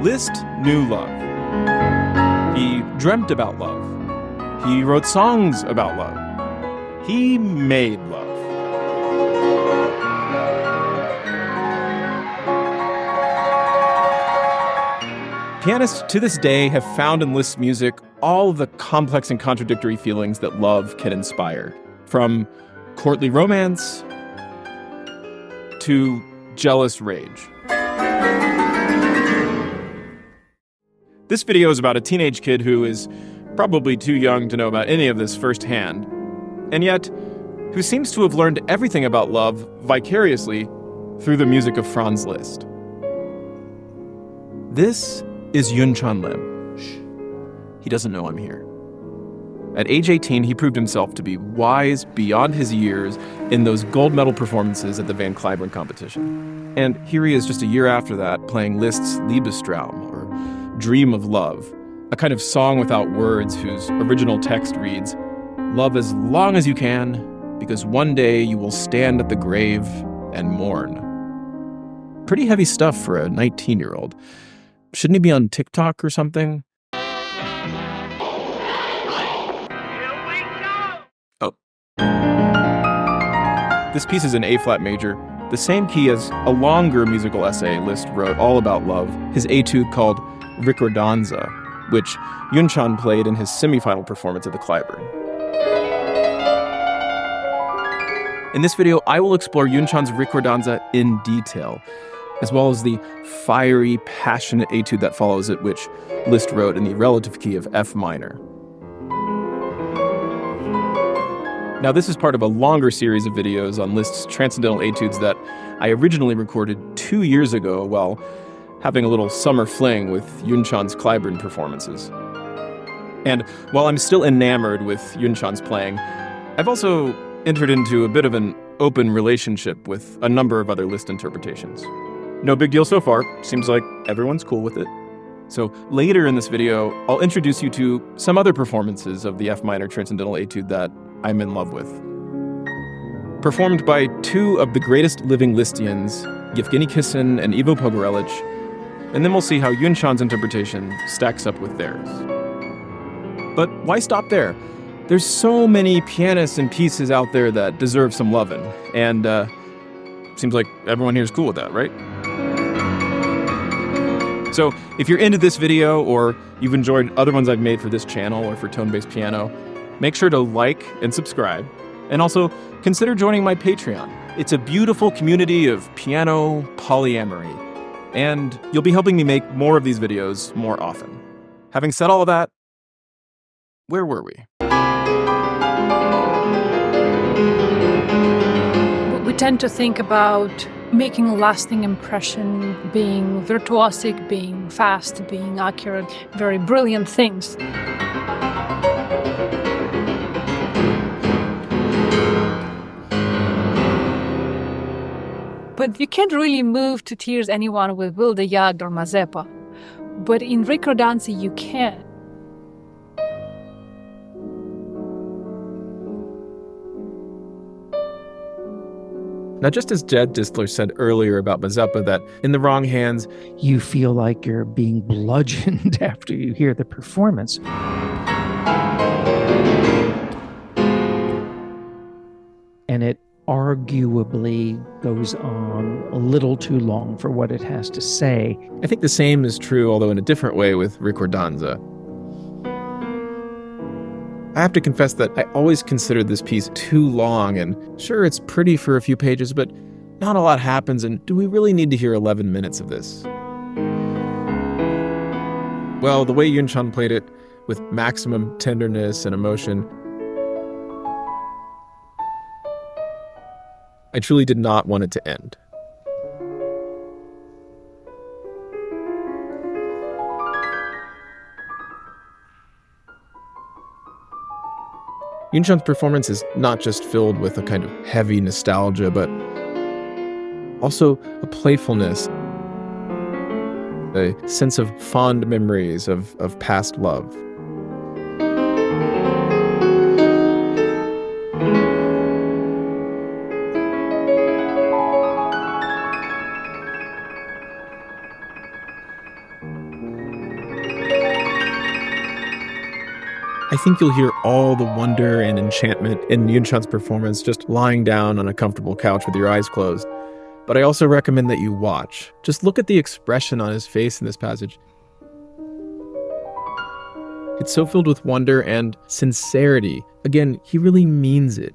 Liszt knew love. He dreamt about love. He wrote songs about love. He made love. Pianists to this day have found in Liszt's music all of the complex and contradictory feelings that love can inspire, from courtly romance to jealous rage. This video is about a teenage kid who is probably too young to know about any of this firsthand, and yet who seems to have learned everything about love vicariously through the music of Franz Liszt. This is Yunchan Lim. Shh. He doesn't know I'm here. At age 18, he proved himself to be wise beyond his years in those gold medal performances at the Van Cliburn competition. And here he is just a year after that, playing Liszt's Liebestraum, or Dream of Love, a kind of song without words whose original text reads, "Love as long as you can, because one day you will stand at the grave and mourn." Pretty heavy stuff for a 19-year-old. Shouldn't he be on TikTok or something? Oh. This piece is in A-flat major, the same key as a longer musical essay Liszt wrote all about love, his etude called Ricordanza, which Yunchan played in his semifinal performance at the Cliburn. In this video, I will explore Yunchan's Ricordanza in detail, as well as the fiery, passionate etude that follows it, which Liszt wrote in the relative key of F minor. Now, this is part of a longer series of videos on Liszt's transcendental etudes that I originally recorded 2 years ago while having a little summer fling with Yunchan's Cliburn performances. And while I'm still enamored with Yunchan's playing, I've also entered into a bit of an open relationship with a number of other Liszt interpretations. No big deal so far. Seems like everyone's cool with it. So later in this video, I'll introduce you to some other performances of the F minor transcendental etude that I'm in love with. Performed by two of the greatest living Lisztians, Yevgeny Kissin and Ivo Pogorelich, and then we'll see how Yunchan's interpretation stacks up with theirs. But why stop there? There's so many pianists and pieces out there that deserve some lovin', and seems like everyone here is cool with that, right? So if you're into this video, or you've enjoyed other ones I've made for this channel or for Tone-Based Piano, make sure to like and subscribe, and also consider joining my Patreon. It's a beautiful community of piano polyamory, and you'll be helping me make more of these videos more often. Having said all of that, where were we? We tend to think about making a lasting impression, being virtuosic, being fast, being accurate, very brilliant things. But you can't really move to tears anyone with Wilde Jagd or Mazeppa. But in Ricordanza you can. Now, just as Jed Disler said earlier about Mazeppa, that in the wrong hands, you feel like you're being bludgeoned after you hear the performance. And it arguably goes on a little too long for what it has to say. I think the same is true, although in a different way, with Ricordanza. I have to confess that I always considered this piece too long, and sure, it's pretty for a few pages, but not a lot happens, and do we really need to hear 11 minutes of this? Well, the way Yunchan played it, with maximum tenderness and emotion, I truly did not want it to end. Yunchan's performance is not just filled with a kind of heavy nostalgia, but also a playfulness, a sense of fond memories of past love. I think you'll hear all the wonder and enchantment in Yun-Chan's performance just lying down on a comfortable couch with your eyes closed. But I also recommend that you watch. Just look at the expression on his face in this passage. It's so filled with wonder and sincerity. Again, he really means it.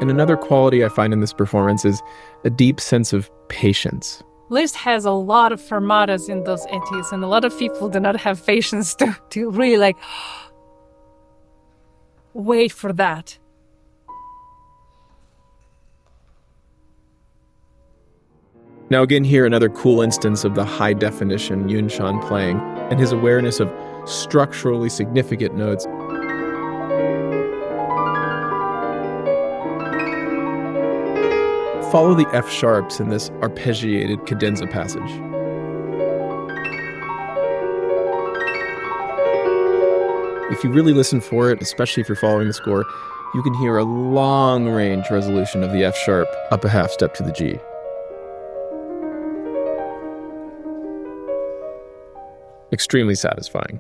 And another quality I find in this performance is a deep sense of patience. Liszt has a lot of fermatas in those etudes, and a lot of people do not have patience to really wait for that. Now again here, another cool instance of the high-definition Yun-Chan playing and his awareness of structurally significant notes. Follow the F sharps in this arpeggiated cadenza passage. If you really listen for it, especially if you're following the score, you can hear a long-range resolution of the F sharp up a half step to the G. Extremely satisfying.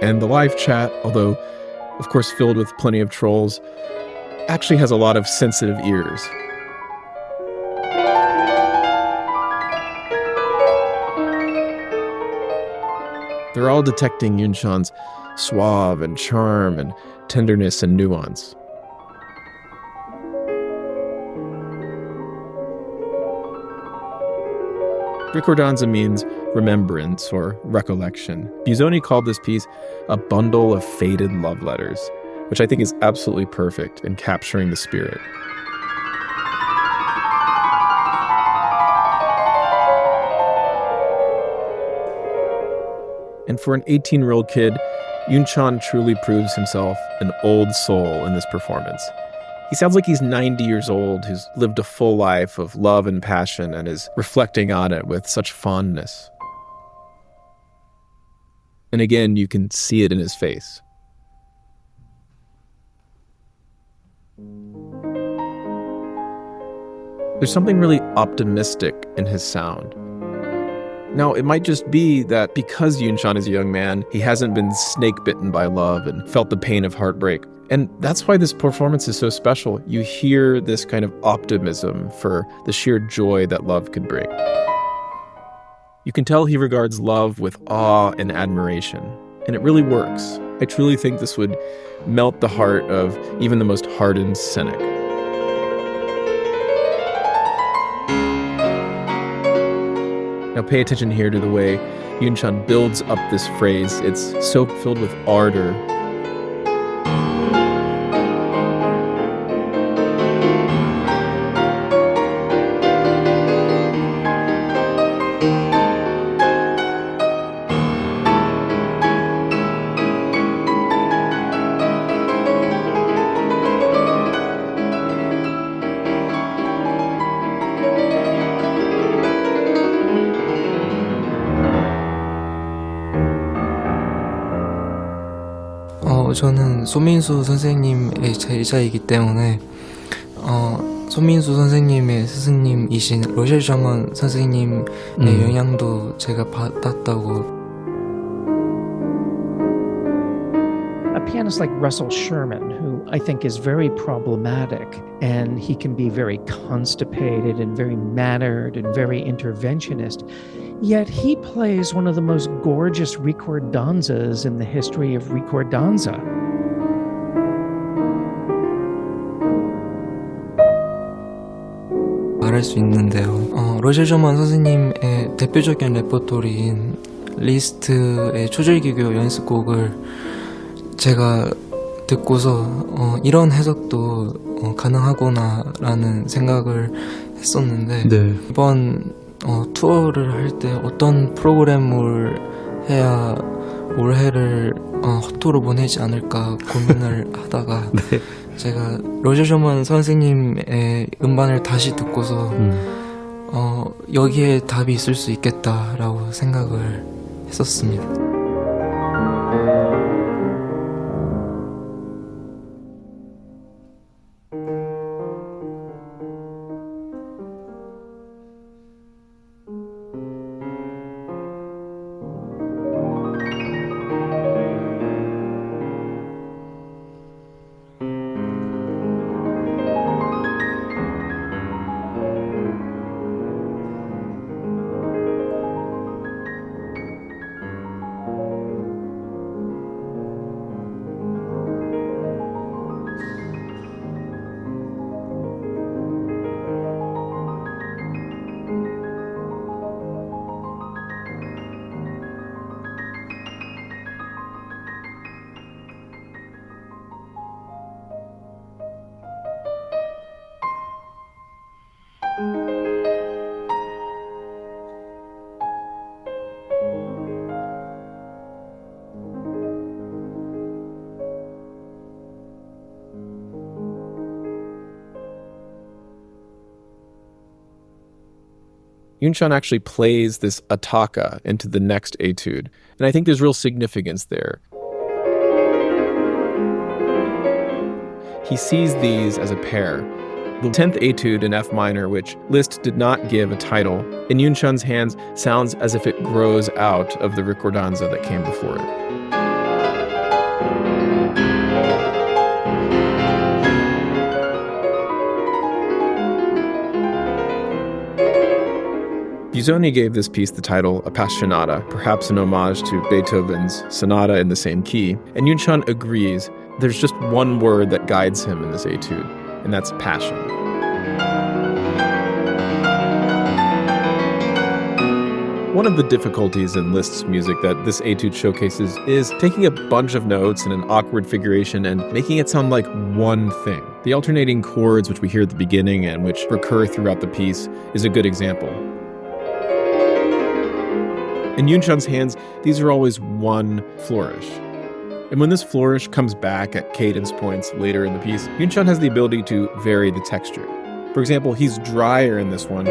And the live chat, although of course filled with plenty of trolls, actually has a lot of sensitive ears. They're all detecting Yun-Chan's suave and charm and tenderness and nuance. Ricordanza means remembrance or recollection. Busoni called this piece a bundle of faded love letters, which I think is absolutely perfect in capturing the spirit. And for an 18-year-old kid, Yun-Chan truly proves himself an old soul in this performance. He sounds like he's 90 years old, who's lived a full life of love and passion and is reflecting on it with such fondness. And again, you can see it in his face. There's something really optimistic in his sound. Now, it might just be that because Yun-Chan is a young man, he hasn't been snake-bitten by love and felt the pain of heartbreak. And that's why this performance is so special. You hear this kind of optimism for the sheer joy that love could bring. You can tell he regards love with awe and admiration. And it really works. I truly think this would melt the heart of even the most hardened cynic. Now pay attention here to the way Yun-Chan builds up this phrase. It's so filled with ardor. 저는 손민수 선생님의 제자이기 때문에 손민수 선생님의 스승님이신 로셸 셔먼 선생님의 영향도 제가 받았다고. A pianist like Russell Sherman, who I think is very problematic, and he can be very constipated and very mannered and very interventionist, yet he plays one of the most gorgeous ricordanzas in the history of ricordanza. 말할 수 있는데요. 로셸 셔먼 선생님의 대표적인 레퍼토리인 리스트의 초절기교 연습곡을 제가 듣고서 이런 해석도 가능하구나라는 생각을 했었는데 네. 이번 투어를 할 때 어떤 프로그램을 해야 올해를 헛토로 보내지 않을까 고민을 하다가 네. 제가 로저 셔먼 선생님의 음반을 다시 듣고서 여기에 답이 있을 수 있겠다라고 생각을 했었습니다. Yuncheon actually plays this attacca into the next etude, and I think there's real significance there. He sees these as a pair. The 10th etude in F minor, which Liszt did not give a title, in Yuncheon's hands sounds as if it grows out of the ricordanza that came before it. Busoni gave this piece the title Appassionata, perhaps an homage to Beethoven's Sonata in the same key, and Yuncheon agrees. There's just one word that guides him in this etude, and that's passion. One of the difficulties in Liszt's music that this etude showcases is taking a bunch of notes in an awkward figuration and making it sound like one thing. The alternating chords which we hear at the beginning and which recur throughout the piece is a good example. In Yuncheon's hands, these are always one flourish. And when this flourish comes back at cadence points later in the piece, Yuncheon has the ability to vary the texture. For example, he's drier in this one,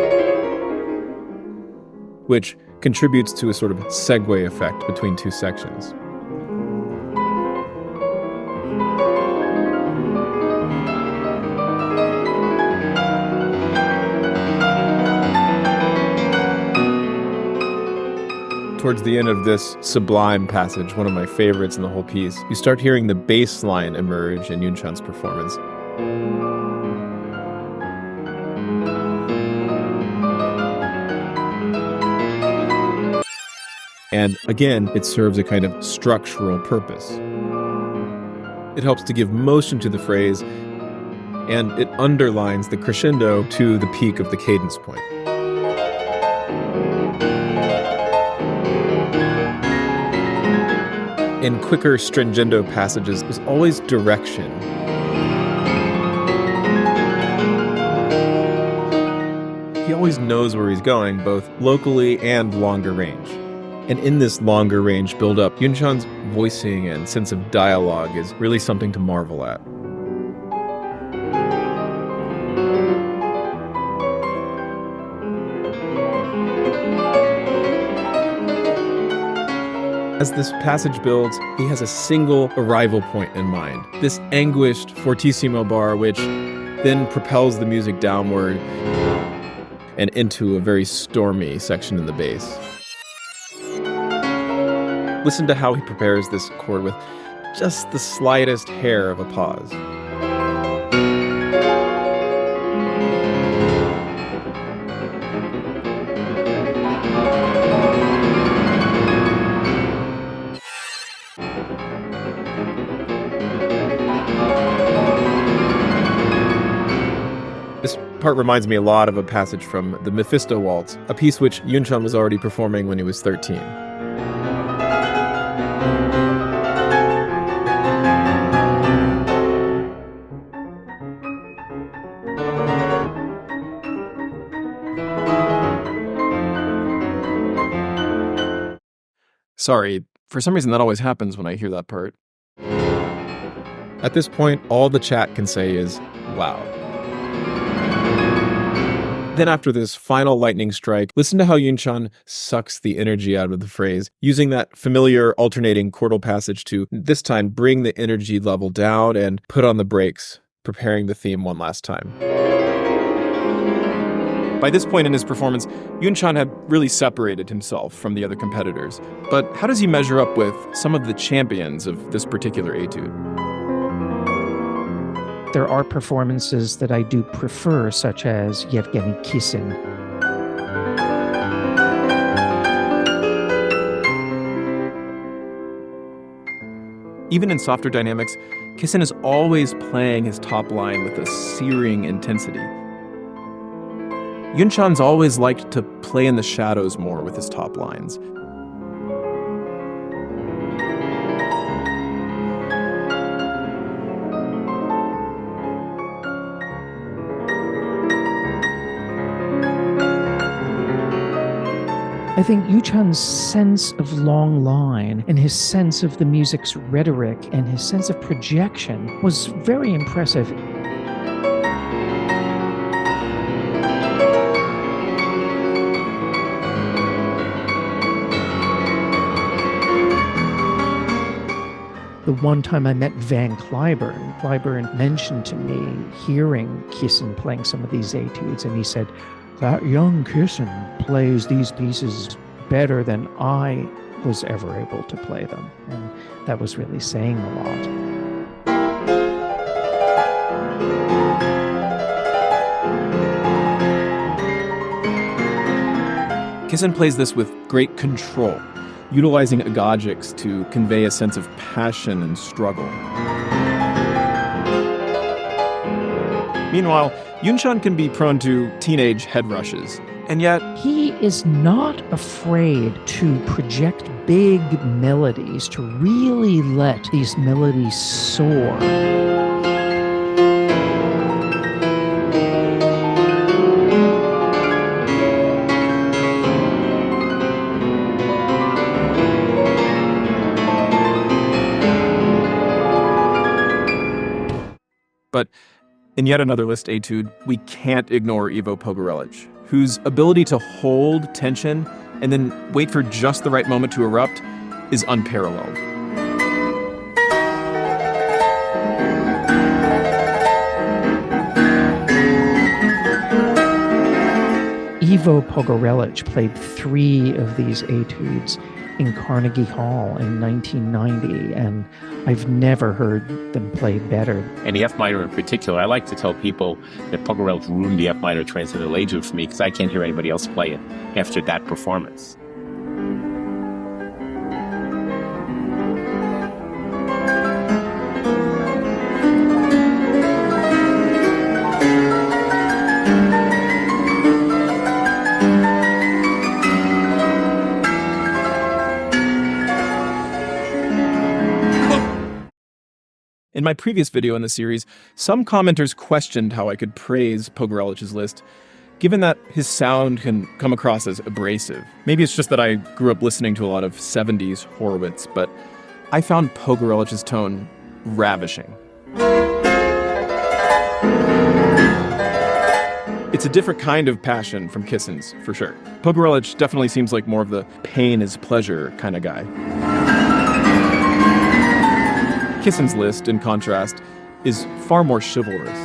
which contributes to a sort of segue effect between two sections. Towards the end of this sublime passage, one of my favorites in the whole piece, you start hearing the bass line emerge in Yuncheon's performance. And again, it serves a kind of structural purpose. It helps to give motion to the phrase, and it underlines the crescendo to the peak of the cadence point. In quicker stringendo passages, there's always direction. He always knows where he's going, both locally and longer range. And in this longer range build-up, Yuncheon's voicing and sense of dialogue is really something to marvel at. As this passage builds, he has a single arrival point in mind, this anguished fortissimo bar which then propels the music downward and into a very stormy section in the bass. Listen to how he prepares this chord with just the slightest hair of a pause. This part reminds me a lot of a passage from the Mephisto Waltz, a piece which Yuncheon was already performing when he was 13. Sorry, for some reason that always happens when I hear that part. At this point, all the chat can say is, wow. Then after this final lightning strike, listen to how Yunchan sucks the energy out of the phrase, using that familiar alternating chordal passage to, this time, bring the energy level down and put on the brakes, preparing the theme one last time. By this point in his performance, Yunchan had really separated himself from the other competitors. But how does he measure up with some of the champions of this particular etude? There are performances that I do prefer, such as Yevgeny Kissin. Even in softer dynamics, Kissin is always playing his top line with a searing intensity. Yunchan's always liked to play in the shadows more with his top lines. I think Yunchan's sense of long line and his sense of the music's rhetoric and his sense of projection was very impressive. The one time I met Van Cliburn mentioned to me hearing Kissin playing some of these etudes, and he said, "That young Kissin plays these pieces better than I was ever able to play them." And that was really saying a lot. Kissin plays this with great control, utilizing agogics to convey a sense of passion and struggle. Meanwhile, Yunchan can be prone to teenage head rushes, and yet he is not afraid to project big melodies, to really let these melodies soar. But in yet another Liszt etude, we can't ignore Ivo Pogorelic, whose ability to hold tension and then wait for just the right moment to erupt is unparalleled. Ivo Pogorelic played 3 of these etudes in Carnegie Hall in 1990, and I've never heard them play better. And the F minor in particular, I like to tell people that Pogorelic ruined the F minor Transcendental Etude for me because I can't hear anybody else play it after that performance. In my previous video in the series, some commenters questioned how I could praise Pogorelic's Liszt, given that his sound can come across as abrasive. Maybe it's just that I grew up listening to a lot of 70s Horowitz, but I found Pogorelic's tone ravishing. It's a different kind of passion from Kissin's, for sure. Pogorelic definitely seems like more of the pain is pleasure kind of guy. Kissin's Liszt, in contrast, is far more chivalrous.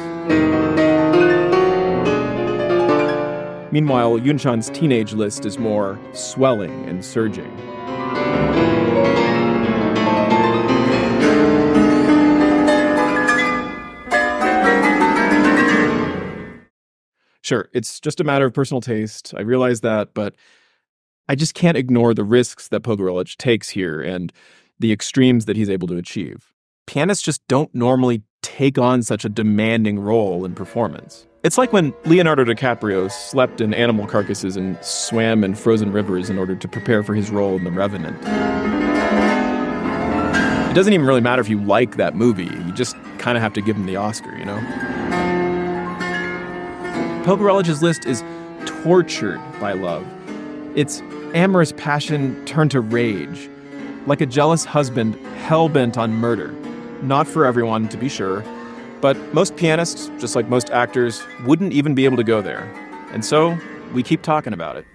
Meanwhile, Yunchan's teenage Liszt is more swelling and surging. Sure, it's just a matter of personal taste. I realize that, but I just can't ignore the risks that Pogorelic takes here and the extremes that he's able to achieve. Pianists just don't normally take on such a demanding role in performance. It's like when Leonardo DiCaprio slept in animal carcasses and swam in frozen rivers in order to prepare for his role in The Revenant. It doesn't even really matter if you like that movie, you just kind of have to give him the Oscar, you know? Pogorelic's Liszt is tortured by love. It's amorous passion turned to rage, like a jealous husband hell-bent on murder. Not for everyone, to be sure, but most pianists, just like most actors, wouldn't even be able to go there. And so, we keep talking about it.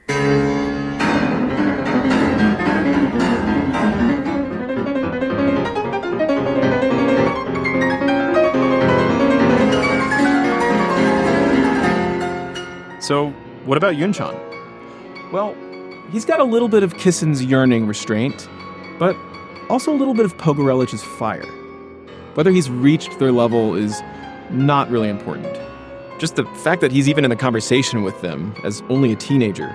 So, what about Yuncheon? Well, he's got a little bit of Kissin's yearning restraint, but also a little bit of Pogorelich's fire. Whether he's reached their level is not really important. Just the fact that he's even in a conversation with them as only a teenager,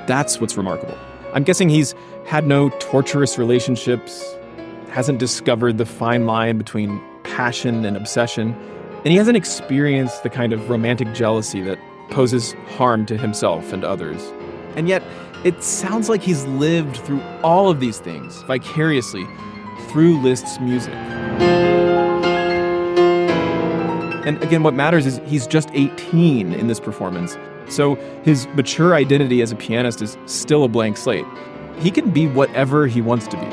that's what's remarkable. I'm guessing he's had no torturous relationships, hasn't discovered the fine line between passion and obsession, and he hasn't experienced the kind of romantic jealousy that poses harm to himself and others. And yet, it sounds like he's lived through all of these things vicariously through Liszt's music. And again, what matters is he's just 18 in this performance, so his mature identity as a pianist is still a blank slate. He can be whatever he wants to be.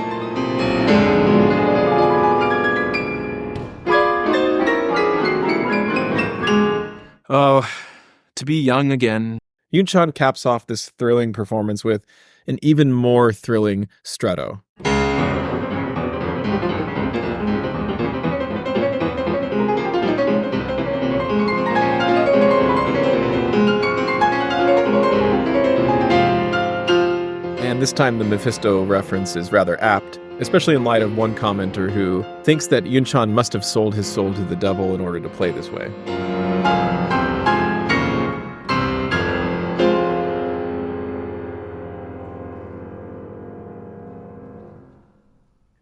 Oh, to be young again. Yuncheon caps off this thrilling performance with an even more thrilling stretto. And this time the Mephisto reference is rather apt, especially in light of one commenter who thinks that Yuncheon must have sold his soul to the devil in order to play this way.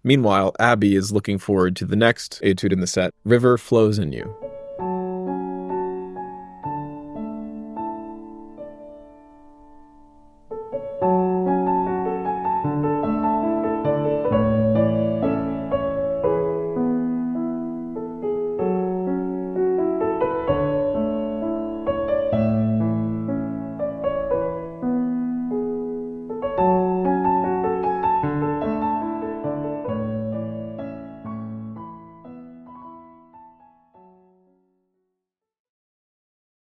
Meanwhile, Abby is looking forward to the next etude in the set, River Flows in You.